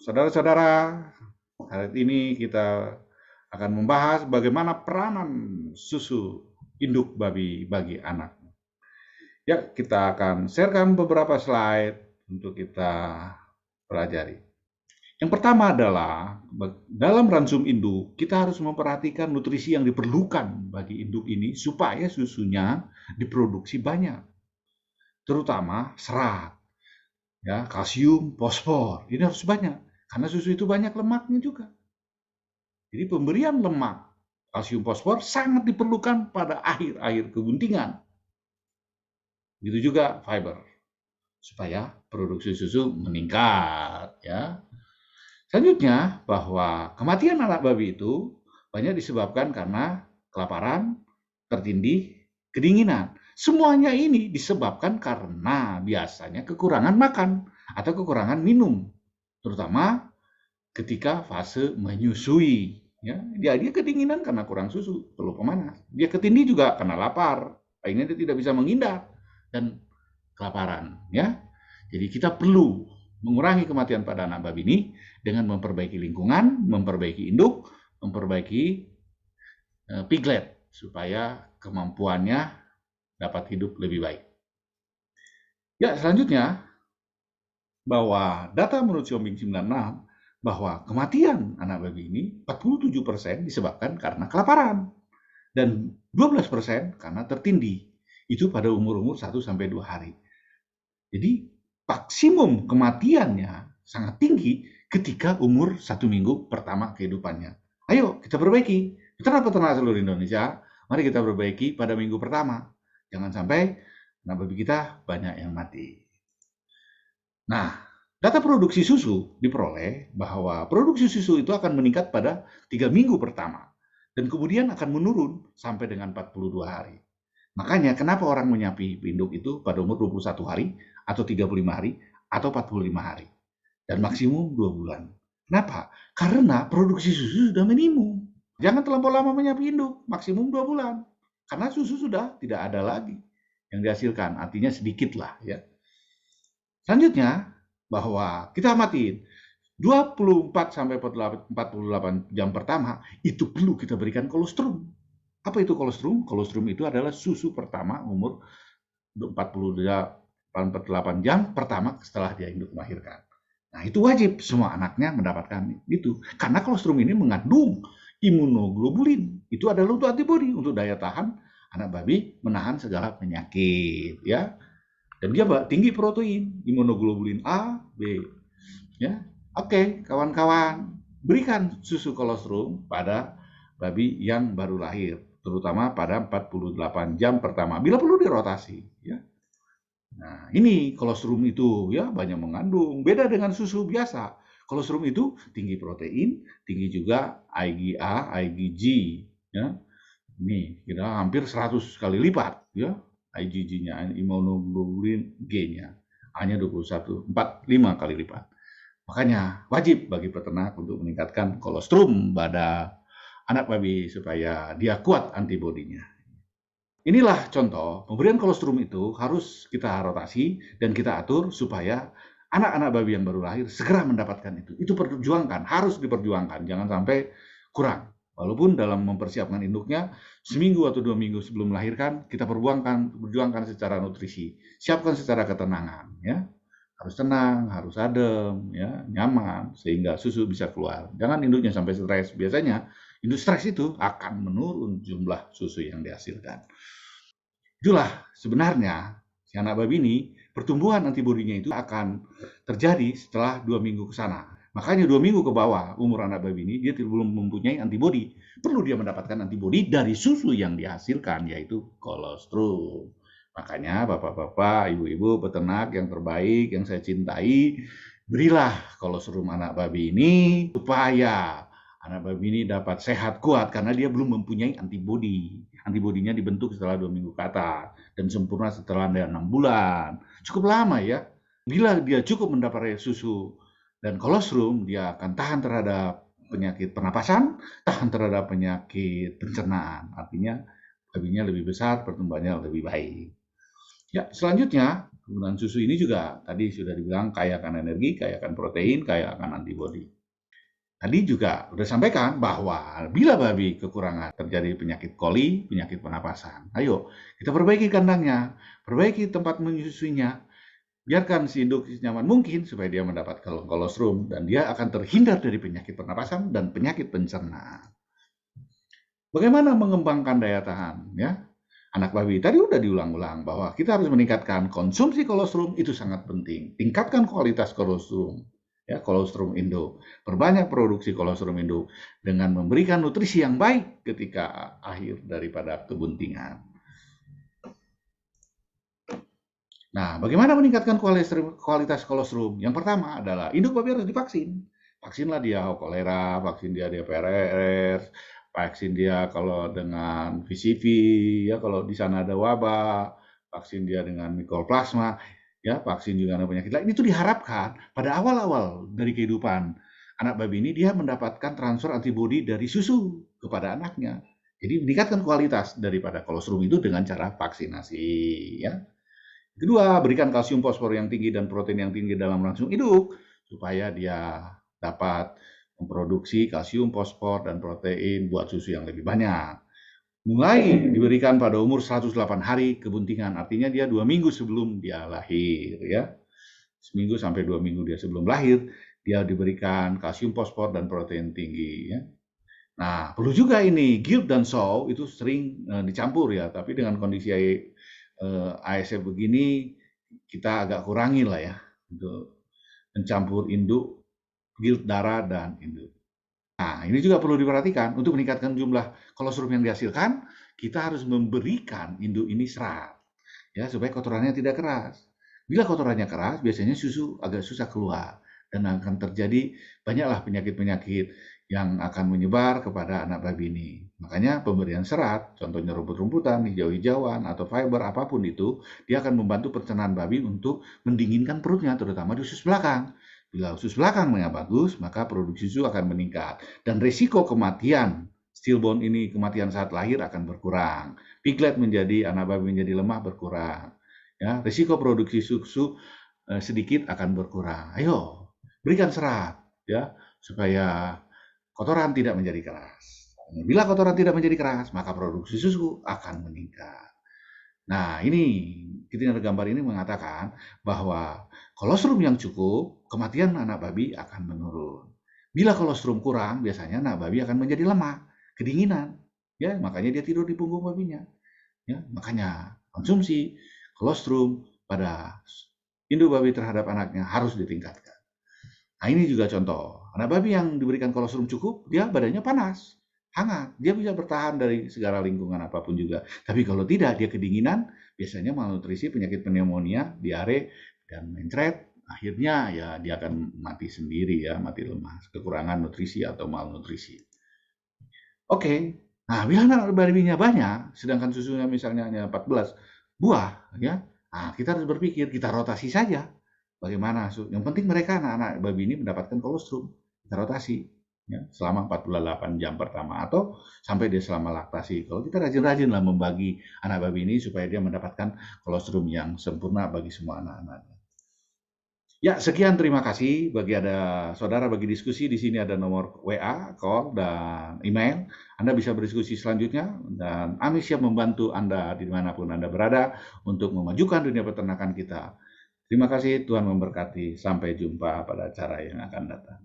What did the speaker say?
Saudara-saudara, hari ini kita akan membahas bagaimana peranan susu induk babi bagi anak. Ya, kita akan sharekan beberapa slide untuk kita pelajari. Yang pertama adalah dalam ransum induk, kita harus memperhatikan nutrisi yang diperlukan bagi induk ini supaya susunya diproduksi banyak, terutama serat, ya, kalsium, fosfor. Ini harus banyak karena susu itu banyak lemaknya juga. Jadi pemberian lemak, kalsium, fosfor sangat diperlukan pada akhir-akhir keguntingan. Begitu juga fiber supaya produksi susu meningkat, ya. Selanjutnya bahwa kematian anak babi itu banyak disebabkan karena kelaparan, tertindih, kedinginan. Semuanya ini disebabkan karena biasanya kekurangan makan atau kekurangan minum, terutama ketika fase menyusui. Ya, dia kedinginan karena kurang susu, perlu pemanas. Dia ketindih juga karena lapar, akhirnya dia tidak bisa menghindar dan kelaparan. Ya, jadi kita perlu mengurangi kematian pada anak babi ini dengan memperbaiki lingkungan, memperbaiki induk, memperbaiki piglet supaya kemampuannya dapat hidup lebih baik. Ya, selanjutnya bahwa data menurut Xiaombing 96 bahwa kematian anak babi ini 47% disebabkan karena kelaparan dan 12% karena tertindih. Itu pada umur-umur 1 sampai 2 hari. Jadi maksimum kematiannya sangat tinggi ketika umur 1 minggu pertama kehidupannya. Ayo kita perbaiki. Peternak-peternak seluruh Indonesia, mari kita perbaiki pada minggu pertama. Jangan sampai anak babi kita banyak yang mati. Nah, data produksi susu diperoleh bahwa produksi susu itu akan meningkat pada 3 minggu pertama dan kemudian akan menurun sampai dengan 42 hari. Makanya kenapa orang menyapi induk itu pada umur 21 hari atau 35 hari atau 45 hari dan maksimum 2 bulan. Kenapa? Karena produksi susu sudah minimum. Jangan terlampau lama menyapi induk, maksimum 2 bulan. Karena susu sudah tidak ada lagi yang dihasilkan, artinya sedikit lah ya. Selanjutnya, bahwa kita amatin 24 sampai 48 jam pertama itu perlu kita berikan kolostrum. Apa itu kolostrum? Kolostrum itu adalah susu pertama umur 48 jam pertama setelah dia induk melahirkan. Nah, itu wajib semua anaknya mendapatkan itu. Karena kolostrum ini mengandung imunoglobulin. Itu adalah untuk antibodi, untuk daya tahan anak babi menahan segala penyakit, ya. Dan dia tinggi protein, imunoglobulin A, B. Ya, oke, kawan-kawan, berikan susu kolostrum pada babi yang baru lahir, terutama pada 48 jam pertama. Bila perlu dirotasi, ya. Nah, ini kolostrum itu ya banyak mengandung, beda dengan susu biasa. Kolostrum itu tinggi protein, tinggi juga IgA, IgG, ya. Ini kita hampir 100 kali lipat, ya. IgG-nya, imunoglobulin G-nya hanya 45 kali lipat. Makanya wajib bagi peternak untuk meningkatkan kolostrum pada anak babi supaya dia kuat antibodinya. Inilah contoh, pemberian kolostrum itu harus kita rotasi dan kita atur supaya anak-anak babi yang baru lahir segera mendapatkan itu. Itu perjuangkan, harus diperjuangkan, jangan sampai kurang. Walaupun dalam mempersiapkan induknya, seminggu atau 2 minggu sebelum melahirkan, kita perjuangkan secara nutrisi. Siapkan secara ketenangan, ya. Harus tenang, harus adem, ya, nyaman, sehingga susu bisa keluar. Jangan induknya sampai stres. Biasanya, induk stres itu akan menurun jumlah susu yang dihasilkan. Itulah sebenarnya si anak babi ini pertumbuhan antibodinya itu akan terjadi setelah 2 minggu ke sana. Makanya 2 minggu ke bawah umur anak babi ini dia belum mempunyai antibodi. Perlu dia mendapatkan antibodi dari susu yang dihasilkan yaitu kolostrum. Makanya bapak-bapak, ibu-ibu, peternak yang terbaik yang saya cintai, berilah kolostrum anak babi ini supaya anak babi ini dapat sehat kuat karena dia belum mempunyai antibodi. Antibodinya dibentuk setelah 2 minggu ke atas dan sempurna setelah 6 bulan. Cukup lama ya. Bila dia cukup mendapat susu dan kolostrum, dia akan tahan terhadap penyakit pernapasan, tahan terhadap penyakit pencernaan. Artinya babinya lebih besar, pertumbuhannya lebih baik. Ya, selanjutnya Penggunaan susu ini juga tadi sudah dibilang kaya akan energi, kaya akan protein, kaya akan antibodi. Tadi juga sudah sampaikan bahwa bila babi kekurangan terjadi penyakit koli, penyakit pernapasan. Ayo kita perbaiki kandangnya, perbaiki tempat menyusuinya, biarkan si induk nyaman mungkin supaya dia mendapat kolostrum dan dia akan terhindar dari penyakit pernapasan dan penyakit pencernaan. Bagaimana mengembangkan daya tahan? Ya, anak babi tadi udah diulang-ulang bahwa kita harus meningkatkan konsumsi kolostrum, itu sangat penting. Tingkatkan kualitas kolostrum, ya, kolostrum induk. Perbanyak produksi kolostrum induk dengan memberikan nutrisi yang baik ketika akhir daripada kebuntingan. Nah, bagaimana meningkatkan kualitas kolostrum? Yang pertama adalah induk babi harus divaksin. Vaksinlah dia kolera, vaksin dia diphtheria, vaksin dia kalau dengan VCV, ya kalau di sana ada wabah, vaksin dia dengan mikroplasma, ya vaksin juga ada penyakit lain. Itu diharapkan pada awal-awal dari kehidupan anak babi ini dia mendapatkan transfer antibodi dari susu kepada anaknya. Jadi meningkatkan kualitas daripada kolostrum itu dengan cara vaksinasi, ya. Kedua, berikan kalsium fosfor yang tinggi dan protein yang tinggi dalam langsung hidup supaya dia dapat memproduksi kalsium, fosfor, dan protein buat susu yang lebih banyak. Mulai diberikan pada umur 108 hari kebuntingan, artinya dia 2 minggu sebelum dia lahir, ya. Seminggu sampai 2 minggu dia sebelum lahir, dia diberikan kalsium, fosfor, dan protein tinggi, ya. Nah, perlu juga ini gilt dan sow itu sering dicampur ya, tapi dengan kondisi ASF begini kita agak kurangi lah ya untuk mencampur induk, gilt darah dan induk. Nah, ini juga perlu diperhatikan untuk meningkatkan jumlah kolostrum yang dihasilkan, kita harus memberikan induk ini serat ya supaya kotorannya tidak keras. Bila kotorannya keras, biasanya susu agak susah keluar dan akan terjadi banyaklah penyakit-penyakit yang akan menyebar kepada anak babi ini. Makanya pemberian serat, contohnya rumput-rumputan, hijau-hijauan, atau fiber apapun itu, dia akan membantu pencernaan babi untuk mendinginkan perutnya, terutama di usus belakang. Bila usus belakangnya bagus, maka produksi susu akan meningkat. Dan risiko kematian stillborn ini, kematian saat lahir akan berkurang. Piglet menjadi, anak babi menjadi lemah berkurang. Ya, risiko produksi susu sedikit akan berkurang. Ayo, berikan serat ya supaya kotoran tidak menjadi keras. Bila kotoran tidak menjadi keras, maka produksi susu akan meningkat. Nah, ini kita gambar ini mengatakan bahwa kolostrum yang cukup, kematian anak babi akan menurun. Bila kolostrum kurang, biasanya anak babi akan menjadi lemah, kedinginan. Ya, makanya dia tidur di punggung babinya. Ya, makanya konsumsi kolostrum pada induk babi terhadap anaknya harus ditingkatkan. Nah, ini juga contoh. Anak babi yang diberikan kolostrum cukup, dia badannya panas, hangat. Dia bisa bertahan dari segala lingkungan apapun juga. Tapi kalau tidak, dia kedinginan, biasanya malnutrisi, penyakit pneumonia, diare, dan mencret. Akhirnya ya dia akan mati sendiri ya, mati lemas, kekurangan nutrisi atau malnutrisi. Oke, nah bila anak babinya banyak, sedangkan susunya misalnya hanya 14 buah, ya, nah kita harus berpikir, kita rotasi saja. Bagaimana? Yang penting mereka anak-anak babi ini mendapatkan kolostrum, kita rotasi ya, selama 48 jam pertama atau sampai dia selama laktasi. Kalau kita rajin-rajin lah membagi anak babi ini supaya dia mendapatkan kolostrum yang sempurna bagi semua anak-anaknya. Ya, sekian terima kasih bagi ada saudara bagi diskusi di sini ada nomor WA, call dan email. Anda bisa berdiskusi selanjutnya dan kami siap membantu Anda dimanapun Anda berada untuk memajukan dunia peternakan kita. Terima kasih, Tuhan memberkati. Sampai jumpa pada acara yang akan datang.